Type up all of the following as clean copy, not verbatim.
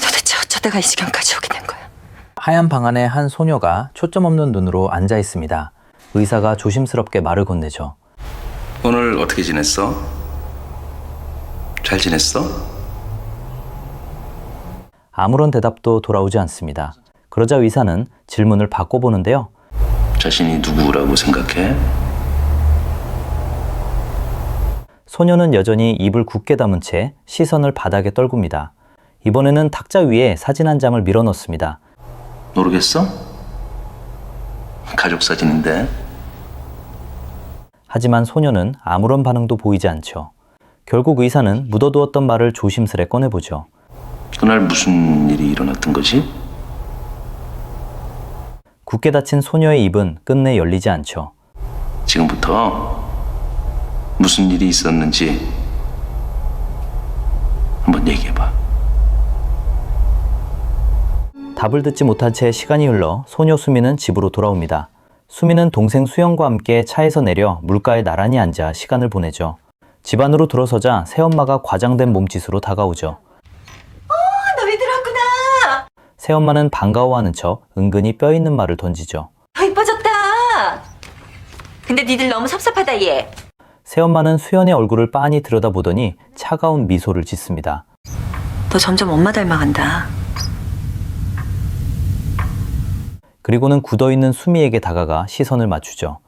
도대체 어쩌다가 이 지경까지 오게 된 거야? 하얀 방 안에 한 소녀가 초점 없는 눈으로 앉아 있습니다. 의사가 조심스럽게 말을 건네죠. 오늘 어떻게 지냈어? 잘 지냈어? 아무런 대답도 돌아오지 않습니다. 그러자 의사는 질문을 바꿔보는데요. 자신이 누구라고 생각해? 소녀는 여전히 입을 굳게 다문 채 시선을 바닥에 떨굽니다. 이번에는 탁자 위에 사진 한 장을 밀어넣습니다. 모르겠어? 가족 사진인데. 하지만 소녀는 아무런 반응도 보이지 않죠. 결국 의사는 묻어두었던 말을 조심스레 꺼내보죠. 그날 무슨 일이 일어났던 거지? 굳게 닫힌 소녀의 입은 끝내 열리지 않죠. 지금부터 무슨 일이 있었는지 한번 얘기해봐. 답을 듣지 못한 채 시간이 흘러 소녀 수미는 집으로 돌아옵니다. 수미는 동생 수영과 함께 차에서 내려 물가에 나란히 앉아 시간을 보내죠. 집 안으로 들어서자 새엄마가 과장된 몸짓으로 다가오죠. 너희 들었구나. 새엄마는 반가워하는 척 은근히 뼈 있는 말을 던지죠. 더 이뻐졌다. 근데 니들 너무 섭섭하다 얘. 새엄마는 수연의 얼굴을 빤히 들여다보더니 차가운 미소를 짓습니다. 너 점점 엄마 닮아간다. 그리고는 굳어있는 수미에게 다가가 시선을 맞추죠.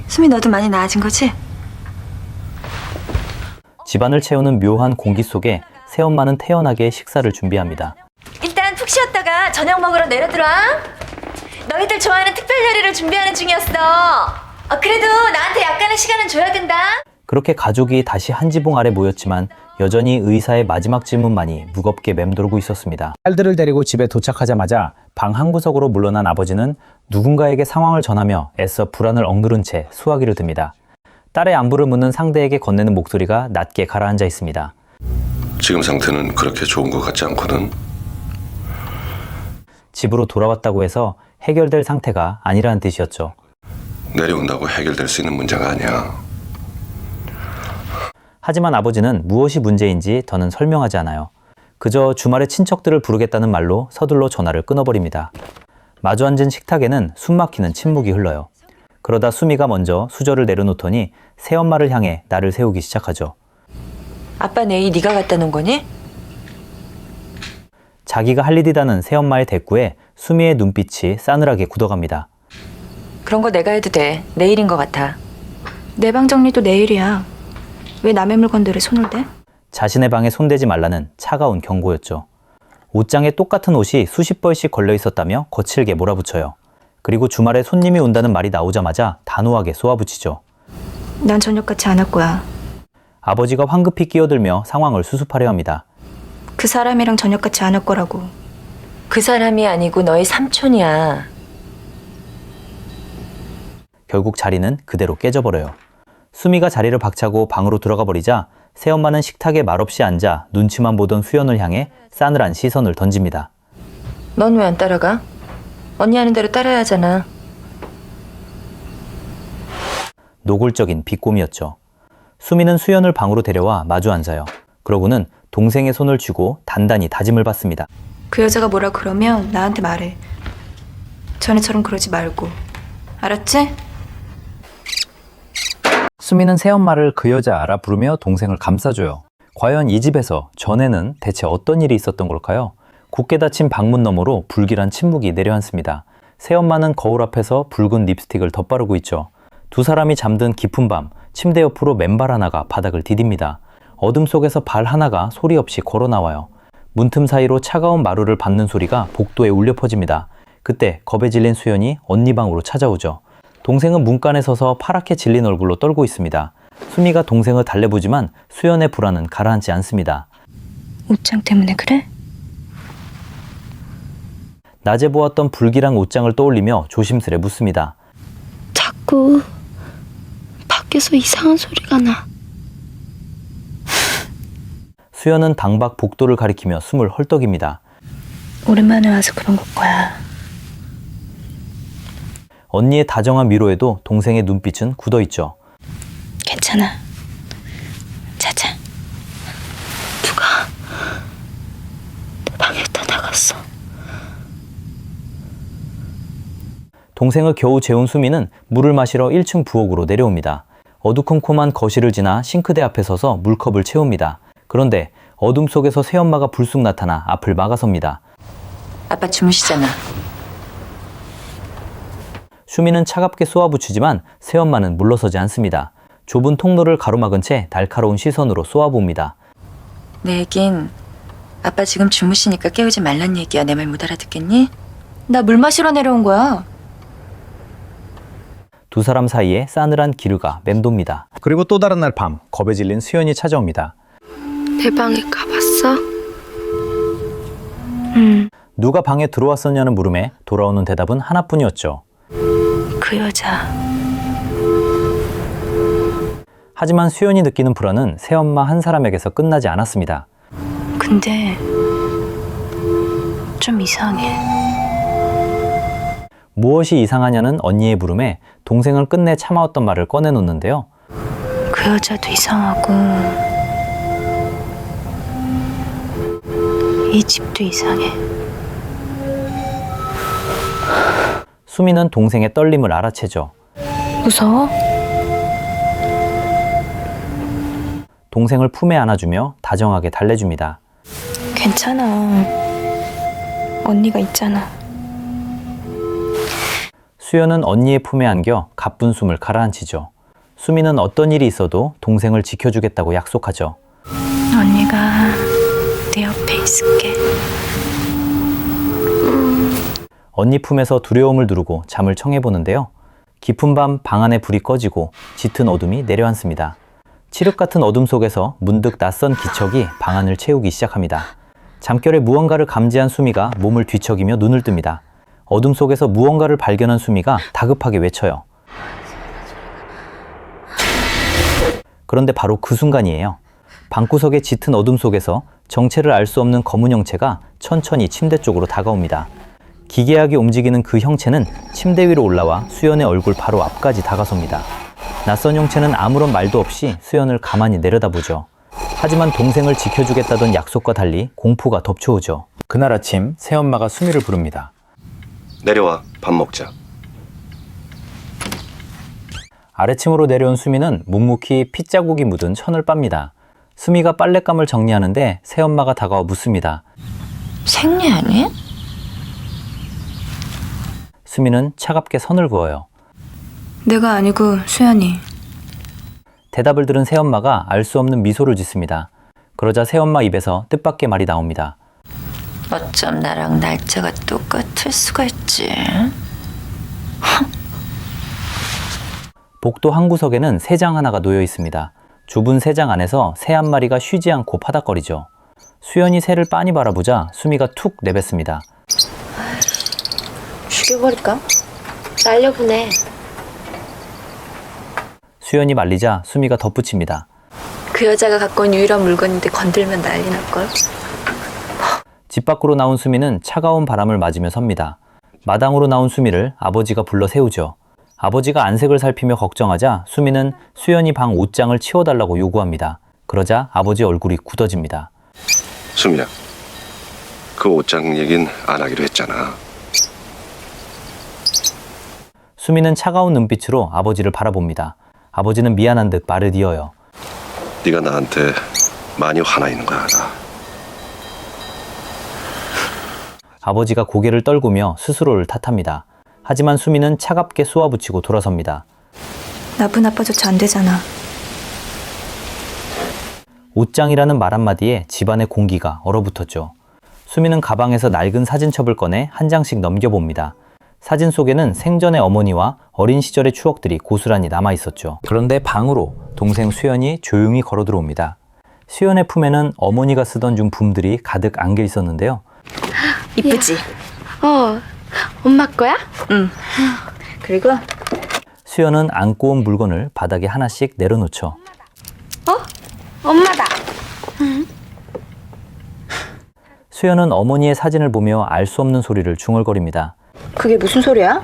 수미 너도 많이 나아진 거지? 집안을 채우는 묘한 공기 속에 새엄마는 태연하게 식사를 준비합니다. 일단 푹 쉬었다가 저녁 먹으러 내려들어. 너희들 좋아하는 특별 요리를 준비하는 중이었어. 그래도 나한테 약간의 시간은 줘야 된다. 그렇게 가족이 다시 한 지붕 아래 모였지만 여전히 의사의 마지막 질문만이 무겁게 맴돌고 있었습니다. 딸들을 데리고 집에 도착하자마자 방 한 구석으로 물러난 아버지는 누군가에게 상황을 전하며 애써 불안을 억누른 채 수화기를 듭니다. 딸의 안부를 묻는 상대에게 건네는 목소리가 낮게 가라앉아 있습니다. 지금 상태는 그렇게 좋은 것 같지 않거든. 집으로 돌아왔다고 해서 해결될 상태가 아니라는 뜻이었죠. 내려온다고 해결될 수 있는 문제가 아니야. 하지만 아버지는 무엇이 문제인지 더는 설명하지 않아요. 그저 주말에 친척들을 부르겠다는 말로 서둘러 전화를 끊어버립니다. 마주 앉은 식탁에는 숨막히는 침묵이 흘러요. 그러다 수미가 먼저 수저를 내려놓더니 새엄마를 향해 날을 세우기 시작하죠. 아빠 내일 네가 갖다 놓은 거니? 자기가 할 일이라는 새엄마의 대꾸에 수미의 눈빛이 싸늘하게 굳어갑니다. 그런 거 내가 해도 돼. 내일인 것 같아. 내 방 정리도 내일이야. 왜 남의 물건들에 손을 대? 자신의 방에 손대지 말라는 차가운 경고였죠. 옷장에 똑같은 옷이 수십 벌씩 걸려 있었다며 거칠게 몰아붙여요. 그리고 주말에 손님이 온다는 말이 나오자마자 단호하게 쏘아붙이죠. 난 저녁같이 안 할 거야. 아버지가 황급히 끼어들며 상황을 수습하려 합니다. 그 사람이랑 저녁같이 안 할 거라고. 그 사람이 아니고 너희 삼촌이야. 결국 자리는 그대로 깨져버려요. 수미가 자리를 박차고 방으로 들어가 버리자 새엄마는 식탁에 말없이 앉아 눈치만 보던 수연을 향해 싸늘한 시선을 던집니다. 넌 왜 안 따라가? 언니 하는 대로 따라야 하잖아. 노골적인 비꼬미였죠. 수미는 수연을 방으로 데려와 마주 앉아요. 그러고는 동생의 손을 쥐고 단단히 다짐을 받습니다. 그 여자가 뭐라 그러면 나한테 말해. 전에처럼 그러지 말고. 알았지? 수미는 새엄마를 그 여자 알아 부르며 동생을 감싸줘요. 과연 이 집에서 전에는 대체 어떤 일이 있었던 걸까요? 굳게 닫힌 방문 너머로 불길한 침묵이 내려앉습니다. 새엄마는 거울 앞에서 붉은 립스틱을 덧바르고 있죠. 두 사람이 잠든 깊은 밤, 침대 옆으로 맨발 하나가 바닥을 디딥니다. 어둠 속에서 발 하나가 소리 없이 걸어 나와요. 문틈 사이로 차가운 마루를 밟는 소리가 복도에 울려 퍼집니다. 그때 겁에 질린 수연이 언니 방으로 찾아오죠. 동생은 문간에 서서 파랗게 질린 얼굴로 떨고 있습니다. 수미가 동생을 달래보지만 수연의 불안은 가라앉지 않습니다. 옷장 때문에 그래? 낮에 보았던 불길한 옷장을 떠올리며 조심스레 묻습니다. 자꾸 밖에서 이상한 소리가 나. 수연은 당박 복도를 가리키며 숨을 헐떡입니다. 오랜만에 와서 그런 걸 거야. 언니의 다정한 위로에도 동생의 눈빛은 굳어있죠. 괜찮아. 자자. 누가 내 방에다 나갔어. 동생을 겨우 재운 수미는 물을 마시러 1층 부엌으로 내려옵니다. 어두컴컴한 거실을 지나 싱크대 앞에 서서 물컵을 채웁니다. 그런데 어둠 속에서 새엄마가 불쑥 나타나 앞을 막아섭니다. 아빠 주무시잖아. 수미는 차갑게 쏘아붙이지만 새엄마는 물러서지 않습니다. 좁은 통로를 가로막은 채 날카로운 시선으로 쏘아봅니다. 내 얘긴 아빠 지금 주무시니까 깨우지 말란 얘기야. 내 말 못 알아듣겠니? 나 물 마시러 내려온 거야. 두 사람 사이에 싸늘한 기류가 맴돕니다. 그리고 또 다른 날 밤 겁에 질린 수연이 찾아옵니다. 내 방에 가봤어? 응. 누가 방에 들어왔었냐는 물음에 돌아오는 대답은 하나뿐이었죠. 그 여자. 하지만 수연이 느끼는 불안은 새엄마 한 사람에게서 끝나지 않았습니다. 근데 좀 이상해. 무엇이 이상하냐는 언니의 물음에 동생은 끝내 참아왔던 말을 꺼내놓는데요. 그 여자도 이상하고 이 집도 이상해. 수미는 동생의 떨림을 알아채죠. 무서워? 동생을 품에 안아주며 다정하게 달래줍니다. 괜찮아. 언니가 있잖아. 수연은 언니의 품에 안겨 가쁜 숨을 가라앉히죠. 수미는 어떤 일이 있어도 동생을 지켜주겠다고 약속하죠. 언니가 내 옆에 있을게. 언니 품에서 두려움을 누르고 잠을 청해보는데요. 깊은 밤 방 안에 불이 꺼지고 짙은 어둠이 내려앉습니다. 칠흑 같은 어둠 속에서 문득 낯선 기척이 방 안을 채우기 시작합니다. 잠결에 무언가를 감지한 수미가 몸을 뒤척이며 눈을 뜹니다. 어둠 속에서 무언가를 발견한 수미가 다급하게 외쳐요. 그런데 바로 그 순간이에요. 방구석의 짙은 어둠 속에서 정체를 알 수 없는 검은 형체가 천천히 침대 쪽으로 다가옵니다. 기괴하게 움직이는 그 형체는 침대 위로 올라와 수연의 얼굴 바로 앞까지 다가섭니다. 낯선 형체는 아무런 말도 없이 수연을 가만히 내려다보죠. 하지만 동생을 지켜주겠다던 약속과 달리 공포가 덮쳐오죠. 그날 아침 새엄마가 수미를 부릅니다. 내려와 밥 먹자. 아래층으로 내려온 수미는 묵묵히 핏자국이 묻은 천을 빱니다. 수미가 빨랫감을 정리하는데 새엄마가 다가와 묻습니다. 생리 아니? 수미는 차갑게 선을 그어요. 내가 아니고 수연이. 대답을 들은 새엄마가 알 수 없는 미소를 짓습니다. 그러자 새엄마 입에서 뜻밖의 말이 나옵니다. 어쩜 나랑 날짜가 똑같을 수가 있지? 복도 한 구석에는 새장 하나가 놓여 있습니다. 좁은 새장 안에서 새 한 마리가 쉬지 않고 파닥거리죠. 수연이 새를 빤히 바라보자 수미가 툭 내뱉습니다. 죽여버릴까? 날려보내. 수연이 말리자 수미가 덧붙입니다. 그 여자가 갖고 온 유일한 물건인데 건들면 난리 날걸. 집 밖으로 나온 수미는 차가운 바람을 맞으며 섭니다. 마당으로 나온 수미를 아버지가 불러 세우죠. 아버지가 안색을 살피며 걱정하자 수미는 수연이 방 옷장을 치워달라고 요구합니다. 그러자 아버지 얼굴이 굳어집니다. 수미야, 그 옷장 얘긴 안 하기로 했잖아. 수미는 차가운 눈빛으로 아버지를 바라봅니다. 아버지는 미안한 듯 말을 이어요. 네가 나한테 많이 화나 있는 거 알아. 아버지가 고개를 떨구며 스스로를 탓합니다. 하지만 수미는 차갑게 쏘아붙이고 돌아섭니다. 나쁜 아빠조차 안 되잖아. 옷장이라는 말 한마디에 집안의 공기가 얼어붙었죠. 수미는 가방에서 낡은 사진첩을 꺼내 한 장씩 넘겨봅니다. 사진 속에는 생전의 어머니와 어린 시절의 추억들이 고스란히 남아있었죠. 그런데 방으로 동생 수연이 조용히 걸어 들어옵니다. 수연의 품에는 어머니가 쓰던 용품들이 가득 안겨 있었는데요. 이쁘지? 엄마 거야? 응. 그리고 수연은 안고 온 물건을 바닥에 하나씩 내려놓죠. 엄마다. 수연은 어머니의 사진을 보며 알 수 없는 소리를 중얼거립니다. 그게 무슨 소리야?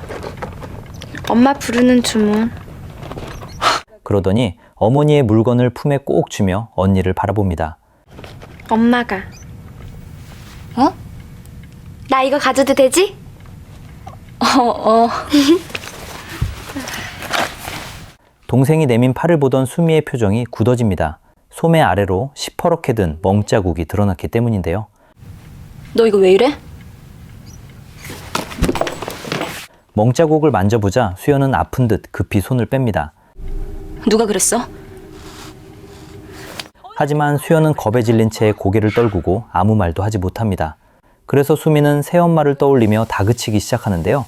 엄마 부르는 주문. 그러더니 어머니의 물건을 품에 꼭 쥐며 언니를 바라봅니다. 엄마가. 어? 나 이거 가져도 되지? 동생이 내민 팔을 보던 수미의 표정이 굳어집니다. 소매 아래로 시퍼렇게 든 멍자국이 드러났기 때문인데요. 너 이거 왜 이래? 멍자국을 만져보자 수연은 아픈 듯 급히 손을 뺍니다. 누가 그랬어? 하지만 수연은 겁에 질린 채 고개를 떨구고 아무 말도 하지 못합니다. 그래서 수미는 새엄마를 떠올리며 다그치기 시작하는데요.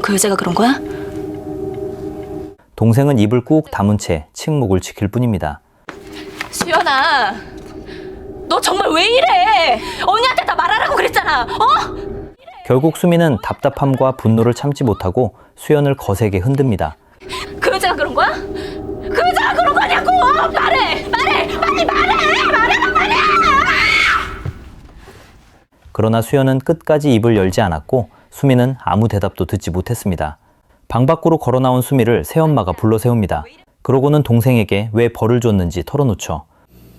그 여자가 그런 거야? 동생은 입을 꾹 다문 채 침묵을 지킬 뿐입니다. 수연아, 너 정말 왜 이래? 언니한테 다 말하라고 그랬잖아. 결국 수미는 답답함과 분노를 참지 못하고 수연을 거세게 흔듭니다. 그 여자가 그런 거야? 그 여자가 그런 거냐고! 말해! 빨리 말해! 그러나 수연은 끝까지 입을 열지 않았고 수미는 아무 대답도 듣지 못했습니다. 방 밖으로 걸어 나온 수미를 새엄마가 불러 세웁니다. 그러고는 동생에게 왜 벌을 줬는지 털어놓죠.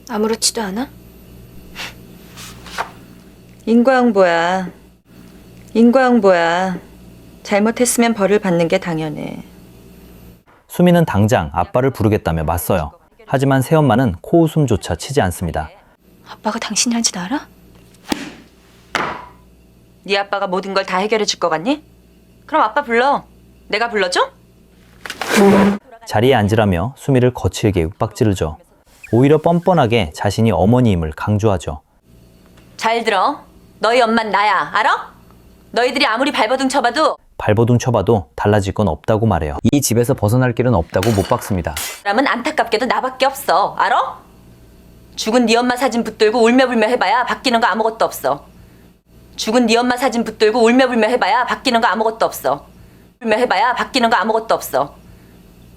아무렇지도 않아? 인과응보야. 잘못했으면 벌을 받는 게 당연해. 수미는 당장 아빠를 부르겠다며 맞서요. 하지만 새엄마는 코웃음조차 치지 않습니다. 아빠가 당신이란 짓 알아? 네 아빠가 모든 걸 다 해결해 줄 것 같니? 그럼 아빠 불러. 내가 불러줘? 자리에 앉으라며 수미를 거칠게 윽박지르죠. 오히려 뻔뻔하게 자신이 어머니임을 강조하죠. 잘 들어. 너희 엄만 나야. 알아? 너희들이 아무리 발버둥 쳐봐도 발버둥 쳐봐도 달라질 건 없다고 말해요. 이 집에서 벗어날 길은 없다고 못 박습니다. 사람은 안타깝게도 나밖에 없어. 알아? 죽은 네 엄마 사진 붙들고 울며불며 해봐야 바뀌는 거 아무것도 없어. 죽은 네 엄마 사진 붙들고 울며불며 해봐야 바뀌는 거 아무것도 없어. 울며 해봐야 바뀌는 거 아무것도 없어.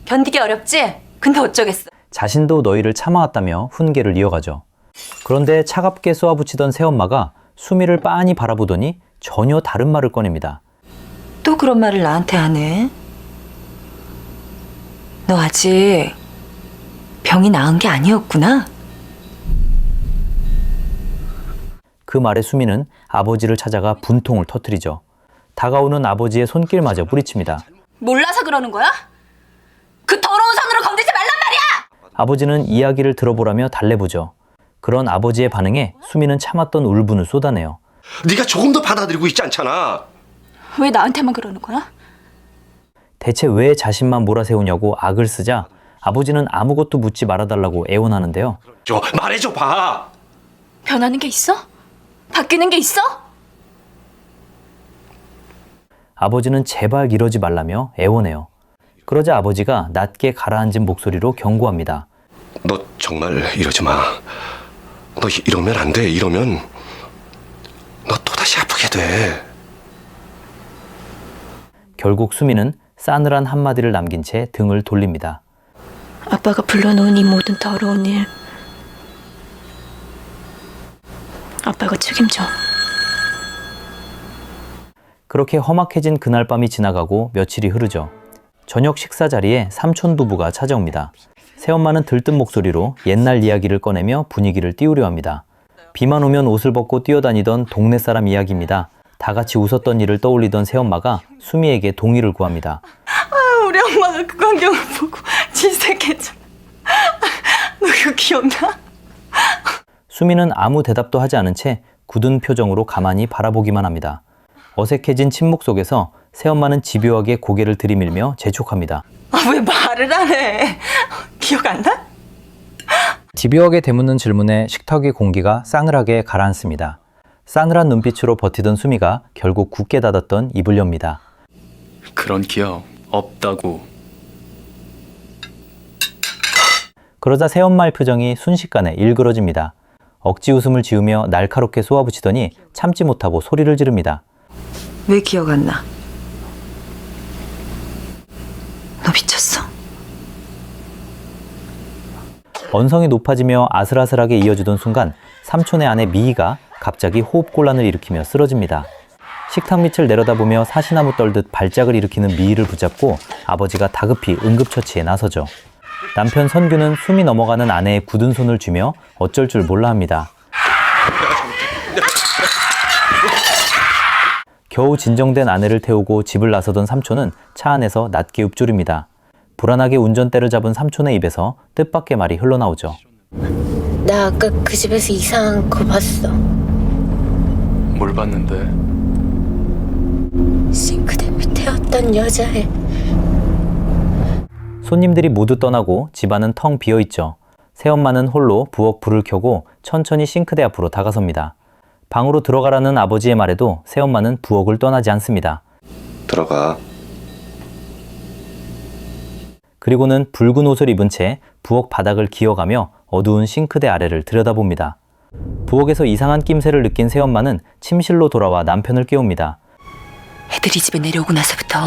견디기 어렵지? 근데 어쩌겠어. 자신도 너희를 참아왔다며 훈계를 이어가죠. 그런데 차갑게 쏘아붙이던 새엄마가 수미를 빤히 바라보더니 전혀 다른 말을 꺼냅니다. 또 그런 말을 나한테 하네. 너 아직 병이 나은 게 아니었구나. 그 말에 수미는 아버지를 찾아가 분통을 터뜨리죠. 다가오는 아버지의 손길마저 뿌리칩니다. 몰라서 그러는 거야? 그 더러운 손으로 건들지 말란 말이야! 아버지는 이야기를 들어보라며 달래보죠. 그런 아버지의 반응에 수미는 참았던 울분을 쏟아내요. 네가 조금 더 받아들이고 있지 않잖아. 왜 나한테만 그러는 거야? 대체 왜 자신만 몰아세우냐고 악을 쓰자 아버지는 아무것도 묻지 말아달라고 애원하는데요. 말해줘 봐. 변하는 게 있어? 바뀌는 게 있어? 아버지는 제발 이러지 말라며 애원해요. 그러자 아버지가 낮게 가라앉은 목소리로 경고합니다. 너 정말 이러지 마. 너 이러면 안 돼. 이러면 너 또다시 아프게 돼. 결국 수미는 싸늘한 한마디를 남긴 채 등을 돌립니다. 아빠가 불러놓은 이 모든 더러운 일 아빠가 책임져. 그렇게 험악해진 그날 밤이 지나가고 며칠이 흐르죠. 저녁 식사 자리에 삼촌 부부가 찾아옵니다. 새엄마는 들뜬 목소리로 옛날 이야기를 꺼내며 분위기를 띄우려 합니다. 비만 오면 옷을 벗고 뛰어다니던 동네 사람 이야기입니다. 다 같이 웃었던 일을 떠올리던 새엄마가 수미에게 동의를 구합니다. 우리 엄마가 그 광경을 보고 질색했잖아. 너 그거 기억나? 수미는 아무 대답도 하지 않은 채 굳은 표정으로 가만히 바라보기만 합니다. 어색해진 침묵 속에서 새엄마는 집요하게 고개를 들이밀며 재촉합니다. 왜 말을 안 해? 기억 안 나? 집요하게 되묻는 질문에 식탁 위 공기가 싸늘하게 가라앉습니다. 싸늘한 눈빛으로 버티던 수미가 결국 굳게 닫았던 입을 엽니다. 그런 기억 없다고. 그러자 새엄마의 표정이 순식간에 일그러집니다. 억지 웃음을 지으며 날카롭게 쏘아붙이더니 참지 못하고 소리를 지릅니다. 왜 기억 안 나? 너 미쳤어? 언성이 높아지며 아슬아슬하게 이어지던 순간 삼촌의 아내 미희가 갑자기 호흡곤란을 일으키며 쓰러집니다. 식탁 밑을 내려다보며 사시나무 떨듯 발작을 일으키는 미희를 붙잡고 아버지가 다급히 응급처치에 나서죠. 남편 선규는 숨이 넘어가는 아내의 굳은 손을 쥐며 어쩔 줄 몰라 합니다. 겨우 진정된 아내를 태우고 집을 나서던 삼촌은 차 안에서 낮게 읊조립니다. 불안하게 운전대를 잡은 삼촌의 입에서 뜻밖의 말이 흘러나오죠. 나 아까 그 집에서 이상한 거 봤어. 뭘 봤는데? 싱크대 밑에 어떤 여자애. 손님들이 모두 떠나고 집안은 텅 비어있죠. 새엄마는 홀로 부엌 불을 켜고 천천히 싱크대 앞으로 다가섭니다. 방으로 들어가라는 아버지의 말에도 새엄마는 부엌을 떠나지 않습니다. 들어가. 그리고는 붉은 옷을 입은 채 부엌 바닥을 기어가며 어두운 싱크대 아래를 들여다봅니다. 부엌에서 이상한 낌새를 느낀 새엄마는 침실로 돌아와 남편을 깨웁니다. 애들이 집에 내려오고 나서부터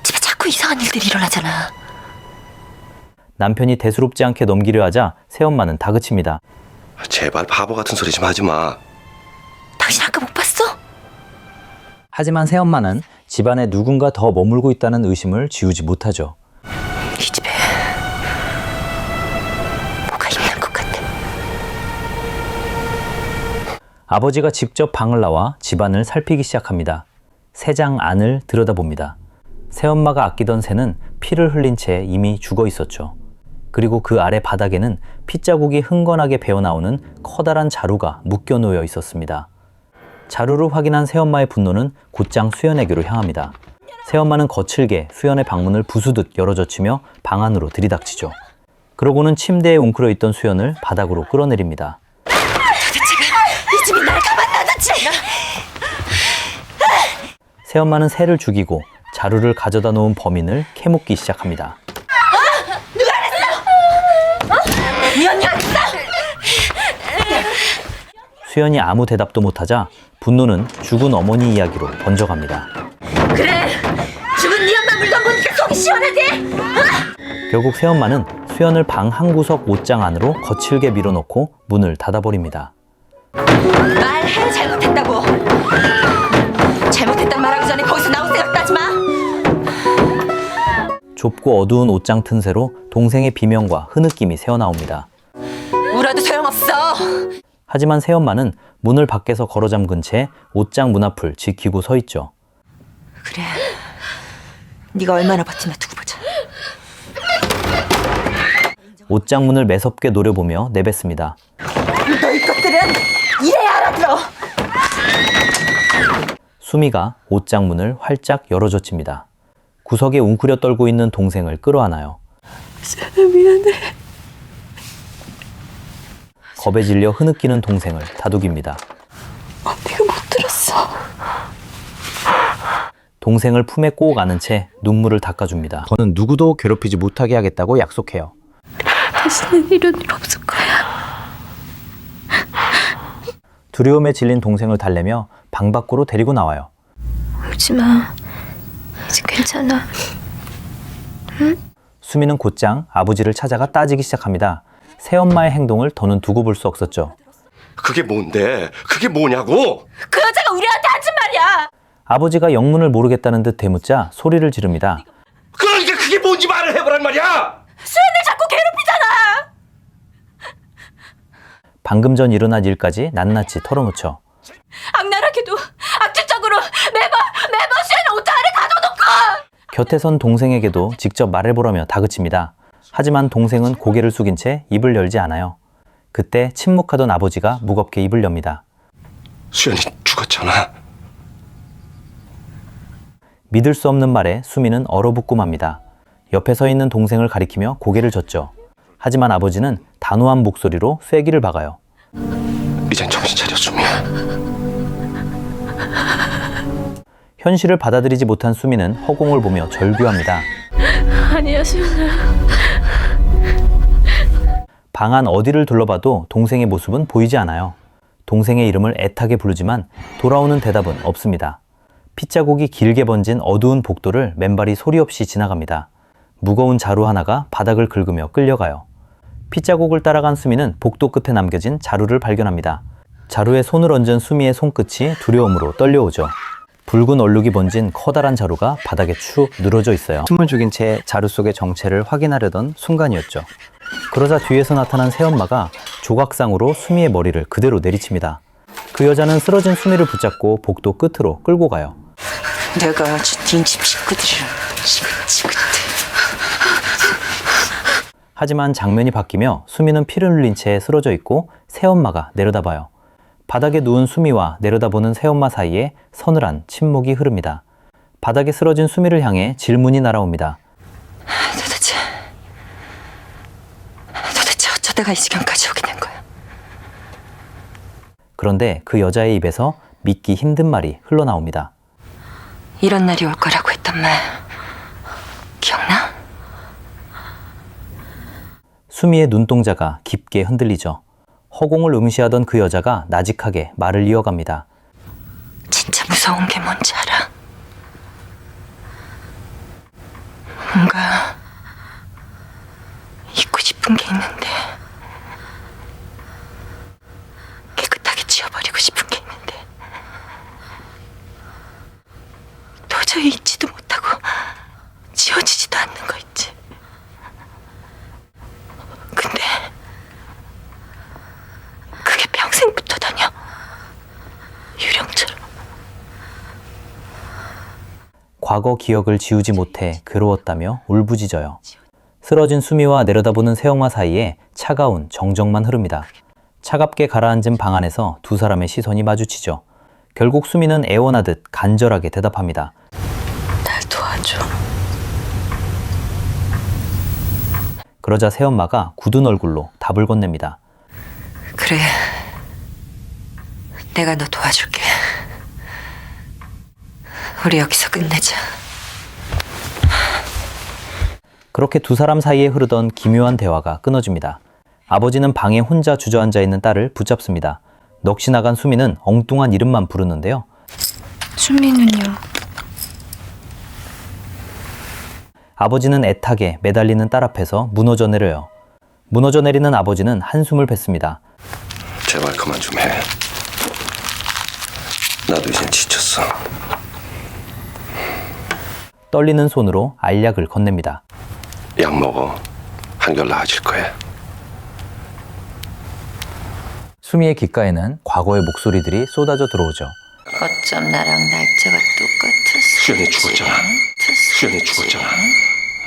집에 자꾸 이상한 일들이 일어나잖아. 남편이 대수롭지 않게 넘기려 하자 새엄마는 다그칩니다. 제발 바보 같은 소리 좀 하지 마. 당신 아까 못 봤어? 하지만 새엄마는 집안에 누군가 더 머물고 있다는 의심을 지우지 못하죠. 이 집에 뭐가 있는 것 같아. 아버지가 직접 방을 나와 집안을 살피기 시작합니다. 새장 안을 들여다봅니다. 새엄마가 아끼던 새는 피를 흘린 채 이미 죽어 있었죠. 그리고 그 아래 바닥에는 핏자국이 흥건하게 배어나오는 커다란 자루가 묶여 놓여 있었습니다. 자루를 확인한 새엄마의 분노는 곧장 수연에게로 향합니다. 새엄마는 거칠게 수연의 방문을 부수듯 열어젖히며 방 안으로 들이닥치죠. 그러고는 침대에 웅크려 있던 수연을 바닥으로 끌어내립니다. 이 집이 날 가만놔뒀지. 새엄마는 새를 죽이고 자루를 가져다 놓은 범인을 캐묻기 시작합니다. 이 언니가 수연이 아무 대답도 못하자 분노는 죽은 어머니 이야기로 번져갑니다. 그래. 죽은 네 엄마 물건 보니까 속이 시원하지? 결국 새엄마는 수연을 방 한 구석 옷장 안으로 거칠게 밀어넣고 문을 닫아버립니다. 말해. 잘못했다고. 잘못했단 말하기 전에 거기서 나올 생각도 하지 마. 좁고 어두운 옷장 틈새로 동생의 비명과 흐느낌이 새어나옵니다. 울어도 소용없어. 하지만 새엄마는 문을 밖에서 걸어 잠근 채 옷장 문 앞을 지키고 서 있죠. 그래. 네가 얼마나 버티나 두고 보자. 옷장 문을 매섭게 노려보며 내뱉습니다. 너희 것들은 이래야 알아들어. 수미가 옷장 문을 활짝 열어젖힙니다. 구석에 웅크려 떨고 있는 동생을 끌어안아요. 미안해. 겁에 질려 흐느끼는 동생을 다독입니다. 언니가 못 들었어. 동생을 품에 꼭 안은 채 눈물을 닦아줍니다. 저는 누구도 괴롭히지 못하게 하겠다고 약속해요. 다시는 이런 일 없을 거야. 두려움에 질린 동생을 달래며 방 밖으로 데리고 나와요. 울지 마. 이제 괜찮아. 수미는 곧장 아버지를 찾아가 따지기 시작합니다. 새엄마의 행동을 더는 두고 볼 수 없었죠. 그게 뭔데? 그게 뭐냐고? 그 여자가 우리한테 하진 말이야. 아버지가 영문을 모르겠다는 듯 대묻자 소리를 지릅니다. 그러니까 그게 뭔지 말을 해보란 말이야! 수연을 자꾸 괴롭히잖아. 방금 전 일어난 일까지 낱낱이 털어놓죠. 악랄하게도 악질적으로 매번 수연을 옷장 안에 가둬놓고. 곁에 선 동생에게도 직접 말해보라며 다그칩니다. 하지만 동생은 고개를 숙인 채 입을 열지 않아요. 그때 침묵하던 아버지가 무겁게 입을 엽니다. 수연이 죽었잖아. 믿을 수 없는 말에 수미는 얼어붙고 맙니다. 옆에 서 있는 동생을 가리키며 고개를 젓죠. 하지만 아버지는 단호한 목소리로 쐐기를 박아요. 이젠 정신 차려, 수미야. 현실을 받아들이지 못한 수미는 허공을 보며 절규합니다. 아니야, 수연아. 방 안 어디를 둘러봐도 동생의 모습은 보이지 않아요. 동생의 이름을 애타게 부르지만 돌아오는 대답은 없습니다. 핏자국이 길게 번진 어두운 복도를 맨발이 소리 없이 지나갑니다. 무거운 자루 하나가 바닥을 긁으며 끌려가요. 핏자국을 따라간 수미는 복도 끝에 남겨진 자루를 발견합니다. 자루에 손을 얹은 수미의 손끝이 두려움으로 떨려오죠. 붉은 얼룩이 번진 커다란 자루가 바닥에 축 늘어져 있어요. 숨을 죽인 채 자루 속의 정체를 확인하려던 순간이었죠. 그러자 뒤에서 나타난 새엄마가 조각상으로 수미의 머리를 그대로 내리칩니다. 그 여자는 쓰러진 수미를 붙잡고 복도 끝으로 끌고 가요. 내가 아주 닌집 식구들이랑 지긋지긋해. 하지만 장면이 바뀌며 수미는 피를 흘린 채 쓰러져 있고 새엄마가 내려다봐요. 바닥에 누운 수미와 내려다보는 새엄마 사이에 서늘한 침묵이 흐릅니다. 바닥에 쓰러진 수미를 향해 질문이 날아옵니다. 도대체 어쩌다가 이 지경까지 오게 된 거야? 그런데 그 여자의 입에서 믿기 힘든 말이 흘러나옵니다. 이런 날이 올 거라고 했단 말 기억나? 수미의 눈동자가 깊게 흔들리죠. 허공을 응시하던 그 여자가 나직하게 말을 이어갑니다. 진짜 무서운 게 뭔지 알아? 뭔가 잊고 싶은 게 있는데 깨끗하게 지워버리고 싶은 게 있는데 도저히 잊지도 못하고 지워지지도 않는 거 있지. 근데 그게 평생 붙어 다녀. 유령처럼. 과거 기억을 지우지 못해 괴로웠다며 울부짖어요. 쓰러진 수미와 내려다보는 새엄마 사이에 차가운 정적만 흐릅니다. 차갑게 가라앉은 방 안에서 두 사람의 시선이 마주치죠. 결국 수미는 애원하듯 간절하게 대답합니다. 날 도와줘. 그러자 새엄마가 굳은 얼굴로 답을 건넵니다. 그래. 내가 너 도와줄게. 우리 여기서 끝내자. 그렇게 두 사람 사이에 흐르던 기묘한 대화가 끊어집니다. 아버지는 방에 혼자 주저앉아 있는 딸을 붙잡습니다. 넋이 나간 수미는 엉뚱한 이름만 부르는데요. 수미는요? 아버지는 애타게 매달리는 딸 앞에서 무너져 내려요. 무너져 내리는 아버지는 한숨을 뱉습니다. 제발 그만 좀 해. 나도 이젠 지쳤어. 떨리는 손으로 알약을 건넵니다. 약 먹어. 한결 나아질 거야. 수미의 귓가에는 과거의 목소리들이 쏟아져 들어오죠. 어쩜 나랑 날짜가 똑같았어. 수연이 죽었잖아. 수연이 죽었잖아.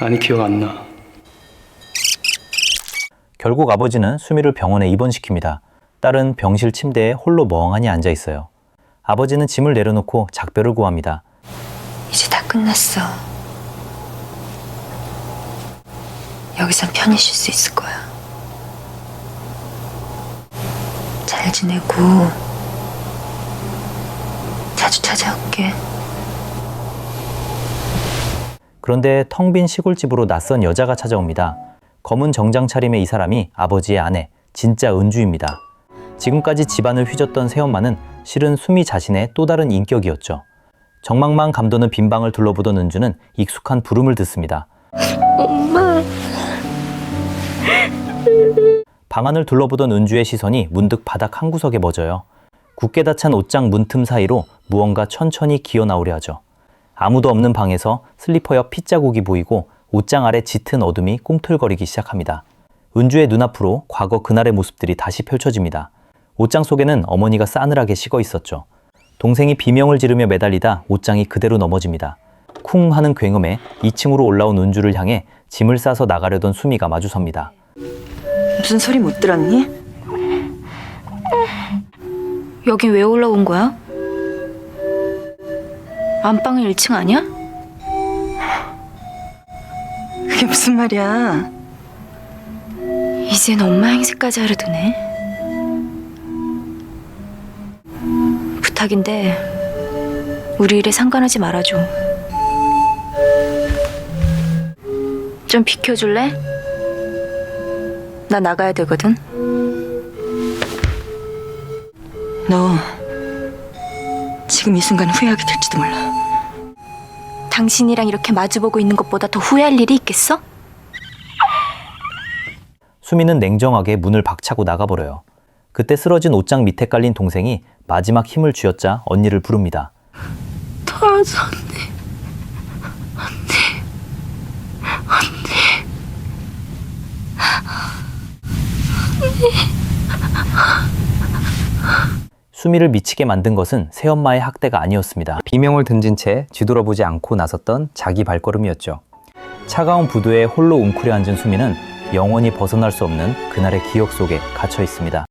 아니 기억 안 나. 결국 아버지는 수미를 병원에 입원시킵니다. 딸은 병실 침대에 홀로 멍하니 앉아 있어요. 아버지는 짐을 내려놓고 작별을 구합니다. 이제 다 끝났어. 여기선 편히 쉴 수 있을 거야. 잘 지내고 자주 찾아올게. 그런데 텅 빈 시골집으로 낯선 여자가 찾아옵니다. 검은 정장 차림의 이 사람이 아버지의 아내, 진짜 은주입니다. 지금까지 집안을 휘젓던 새엄마는 실은 수미 자신의 또 다른 인격이었죠. 정막만 감도는 빈방을 둘러보던 은주는 익숙한 부름을 듣습니다. 엄마. 방 안을 둘러보던 은주의 시선이 문득 바닥 한 구석에 멎어요. 굳게 닫힌 옷장 문틈 사이로 무언가 천천히 기어나오려 하죠. 아무도 없는 방에서 슬리퍼 옆 핏자국이 보이고 옷장 아래 짙은 어둠이 꿈틀거리기 시작합니다. 은주의 눈앞으로 과거 그날의 모습들이 다시 펼쳐집니다. 옷장 속에는 어머니가 싸늘하게 식어 있었죠. 동생이 비명을 지르며 매달리다 옷장이 그대로 넘어집니다. 쿵 하는 굉음에 2층으로 올라온 은주를 향해 짐을 싸서 나가려던 수미가 마주섭니다. 무슨 소리 못 들었니? 여긴 왜 올라온 거야? 안방은 1층 아니야? 그게 무슨 말이야? 이젠 엄마 행세까지 하려드네. 부탁인데 우리 일에 상관하지 말아줘. 좀 비켜줄래? 나 나가야 되거든. 너 지금 이 순간 후회하게 될지도 몰라. 당신이랑 이렇게 마주보고 있는 것보다 더 후회할 일이 있겠어? 수미는 냉정하게 문을 박차고 나가버려요. 그때 쓰러진 옷장 밑에 깔린 동생이 마지막 힘을 쥐어짜 언니를 부릅니다. 털어줘 언니. 수미를 미치게 만든 것은 새엄마의 학대가 아니었습니다. 비명을 던진 채 뒤돌아보지 않고 나섰던 자기 발걸음이었죠. 차가운 부두에 홀로 웅크려 앉은 수미는 영원히 벗어날 수 없는 그날의 기억 속에 갇혀 있습니다.